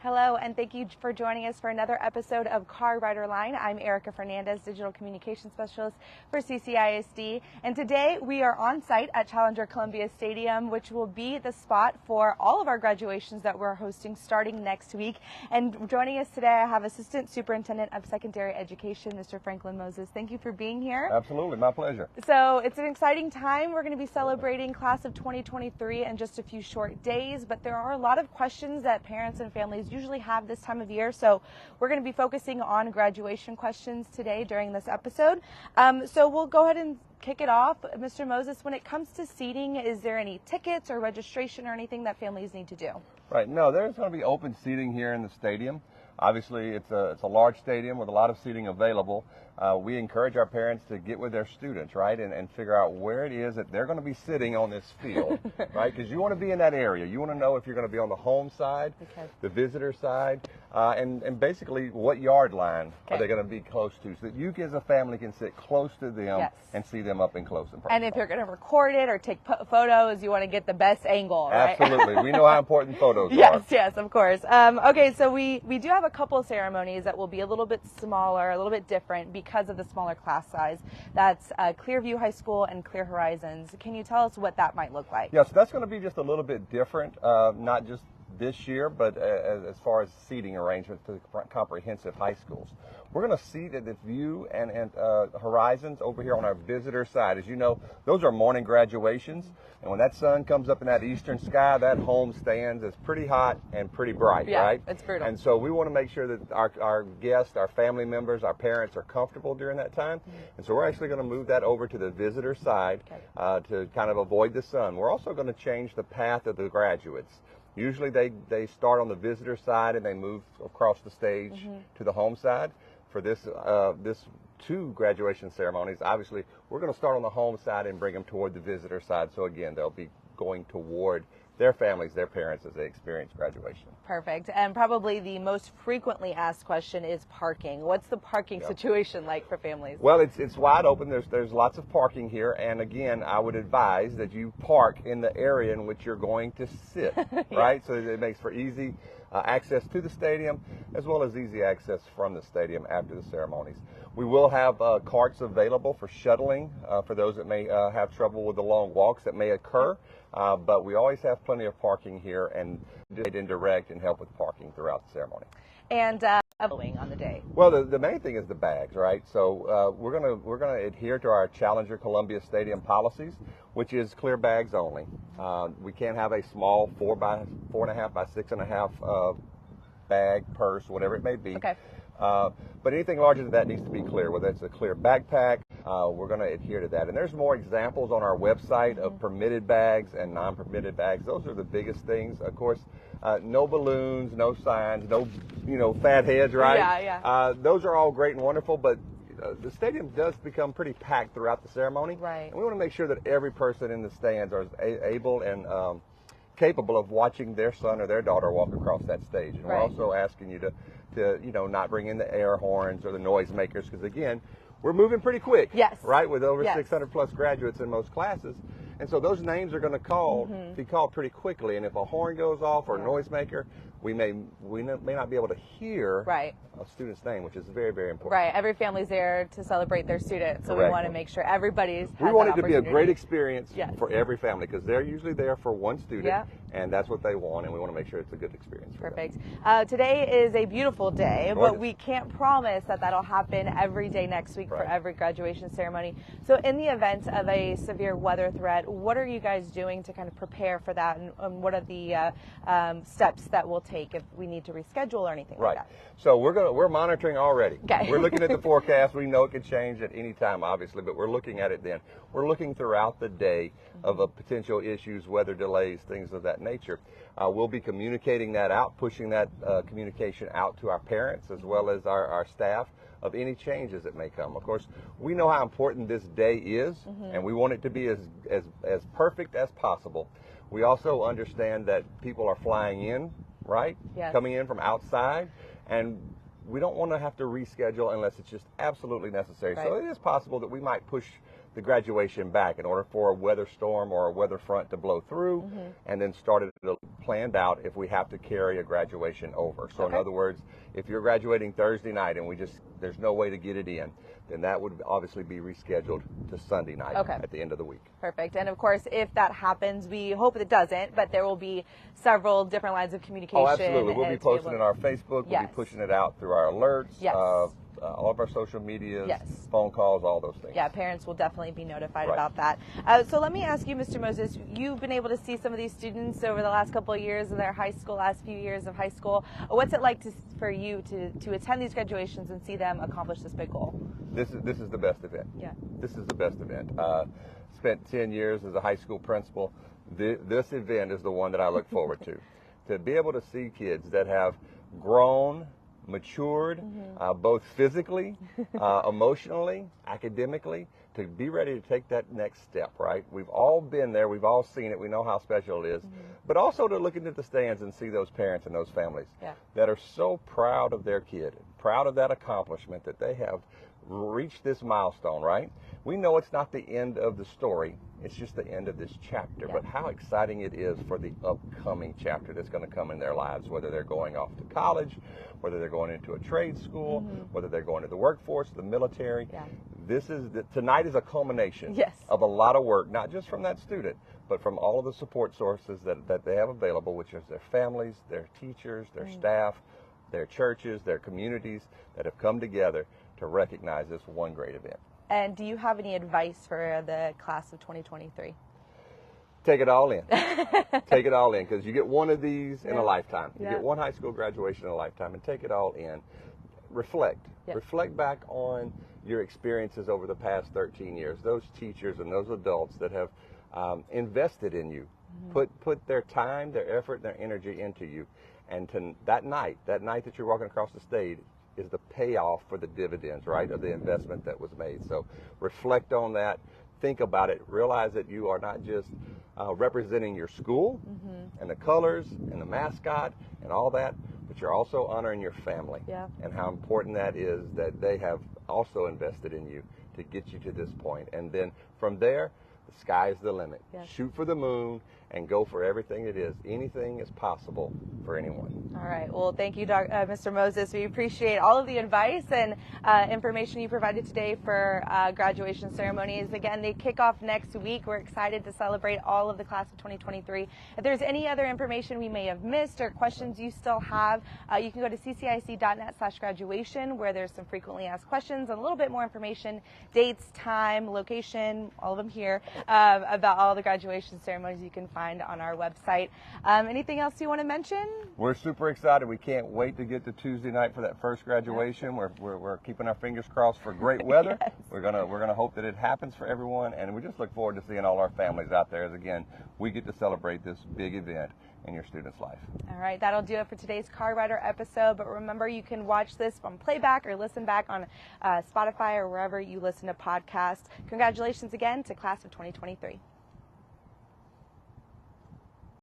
Hello, and thank you for joining us for another episode of Car Rider Line. I'm Erica Fernandez, Digital Communication Specialist for CCISD, and today we are on site at Challenger Columbia Stadium, which will be the spot for all of our graduations that we're hosting starting next week. And joining us today, I have Assistant Superintendent of Secondary Education, Mr. Franklin Moses. Thank you for being here. Absolutely, my pleasure. So it's an exciting time. We're going to be celebrating class of 2023 in just a few short days, but there are a lot of questions that parents and families usually have this time of year, so we're going to be focusing on graduation questions today during this episode. So we'll go ahead and kick it off. Mr. Moses, when it comes to seating, is there any tickets or registration or anything that families need to do? Right, no, there's going to be open seating here in the stadium. Obviously, it's a large stadium with a lot of seating available. We encourage our parents to get with their students, right, and figure out where it is that they're going to be sitting on this field, right, because you want to be in that area. You want to know if you're going to be on the home side, the visitor side, and basically what yard line are they going to be close to, so that you as a family can sit close to them and see them up and close and personal. And if you're going to record it or take photos, you want to get the best angle, right? Absolutely. We know how important photos are. Yes, of course. Okay, so we do have a couple of ceremonies that will be a little bit smaller, a little bit different because of the smaller class size. That's Clearview High School and Clear Horizons. Can you tell us what that might look like? Yes, that's going to be just a little bit different, not just this year, but as far as seating arrangements to comprehensive high schools. We're going to seat at the View and Horizons over here on our visitor side. As you know, those are morning graduations, and when that sun comes up in that eastern sky, that home stands is pretty hot and pretty bright, right? It's brutal. And so we want to make sure that our guests, our family members, our parents are comfortable during that time. And so we're actually going to move that over to the visitor side to kind of avoid the sun. We're also going to change the path of the graduates. Usually they start on the visitor side and they move across the stage to the home side. For this two graduation ceremonies, obviously we're going to start on the home side and bring them toward the visitor side. So again, they'll be going toward their families, their parents, as they experience graduation. Perfect. And probably the most frequently asked question is parking. What's the parking situation like for families? Well, it's wide open. There's lots of parking here, and again, I would advise that you park in the area in which you're going to sit, right? So it makes for easy access to the stadium, as well as easy access from the stadium after the ceremonies. We will have carts available for shuttling for those that may have trouble with the long walks that may occur. But we always have plenty of parking here, and direct and help with parking throughout the ceremony. And on the day. Well, the main thing is the bags, right? So we're gonna adhere to our Challenger Columbia Stadium policies, which is clear bags only. We can't have a small 4.5 by 6.5 bag, purse, whatever it may be. But anything larger than that needs to be clear, whether it's a clear backpack. We're going to adhere to that. And there's more examples on our website of permitted bags and non-permitted bags. Those are the biggest things. Of course, no balloons, no signs, no fat heads, right? Those are all great and wonderful, but the stadium does become pretty packed throughout the ceremony. Right. And we want to make sure that every person in the stands are able and capable of watching their son or their daughter walk across that stage. And we're also asking you to not bring in the air horns or the noise makers, because again, we're moving pretty quick, right, with over 600 plus graduates in most classes. And so those names are going to be called pretty quickly. And if a horn goes off or a noisemaker, we may not be able to hear a student's name, which is very, very important. Right. Every family's there to celebrate their student, so we want to make sure everybody's We want it to be a great experience for every family, because they're usually there for one student, and that's what they want, and we want to make sure it's a good experience for them. Today is a beautiful day, but we can't promise that that'll happen every day next week for every graduation ceremony. So in the event of a severe weather threat, what are you guys doing to kind of prepare for that, and what are the steps that we'll take if we need to reschedule or anything like that? So we're monitoring already. We're looking at the forecast. We know it could change at any time, obviously, but we're looking at it then. We're looking throughout the day of potential issues, weather delays, things of that nature. We'll be communicating that out, pushing that communication out to our parents as well as our staff of any changes that may come. Of course, we know how important this day is, and we want it to be as perfect as possible. We also understand that people are flying in, right? Coming in from outside, and we don't want to have to reschedule unless it's just absolutely necessary. So it is possible that we might push the graduation back in order for a weather storm or a weather front to blow through, and then started planned out if we have to carry a graduation over. So in other words, if you're graduating Thursday night and there's no way to get it in, then that would obviously be rescheduled to Sunday night at the end of the week. Perfect. And of course, if that happens, we hope it doesn't, but there will be several different lines of communication. Oh, absolutely. We'll be posting it on our Facebook. We'll be pushing it out through our alerts. Yes. All of our social medias, phone calls, all those things. Yeah, parents will definitely be notified about that. So let me ask you, Mr. Moses, you've been able to see some of these students over the last couple of years in their last few years of high school. What's it like for you to attend these graduations and see them accomplish this big goal? This is the best event. Yeah. This is the best event. Spent 10 years as a high school principal. This event is the one that I look forward to. To be able to see kids that have grown, matured, both physically, emotionally, academically, to be ready to take that next step, right? We've all been there. We've all seen it. We know how special it is. But also to look into the stands and see those parents and those families that are so proud of their kid, proud of that accomplishment, that they have reached this milestone, right? We know it's not the end of the story. It's just the end of this chapter. But how exciting it is for the upcoming chapter that's going to come in their lives, whether they're going off to college, whether they're going into a trade school, whether they're going to the workforce, the military. Tonight is a culmination of a lot of work, not just from that student, but from all of the support sources that they have available, which is their families, their teachers, their staff, their churches, their communities that have come together to recognize this one great event. And do you have any advice for the class of 2023? Take it all in. Take it all in, because you get one of these in a lifetime. You get one high school graduation in a lifetime, and take it all in. Reflect. Reflect back on your experiences over the past 13 years. Those teachers and those adults that have invested in you, put their time, their effort, their energy into you. And that night that you're walking across the stage is the payoff for the dividends, right, of the investment that was made. So reflect on that. Think about it. Realize that you are not just representing your school and the colors and the mascot and all that, but you're also honoring your family and how important that is, that they have also invested in you to get you to this point. And then from there, the sky's the limit. Shoot for the moon and go for everything it is. Anything is possible for anyone. All right. Well, thank you, Mr. Moses. We appreciate all of the advice and information you provided today for graduation ceremonies. Again, they kick off next week. We're excited to celebrate all of the class of 2023. If there's any other information we may have missed or questions you still have, you can go to ccisd.net/graduation, where there's some frequently asked questions and a little bit more information, dates, time, location, all of them here, about all the graduation ceremonies you can find on our website. Anything else you want to mention? We're super excited. We can't wait to get to Tuesday night for that first graduation. We're keeping our fingers crossed for great weather. We're gonna hope that it happens for everyone, and we just look forward to seeing all our families out there as, again, we get to celebrate this big event in your student's life. All right, that'll do it for today's Car Rider episode. But remember, you can watch this on playback or listen back on Spotify or wherever you listen to podcasts. Congratulations again to class of 2023.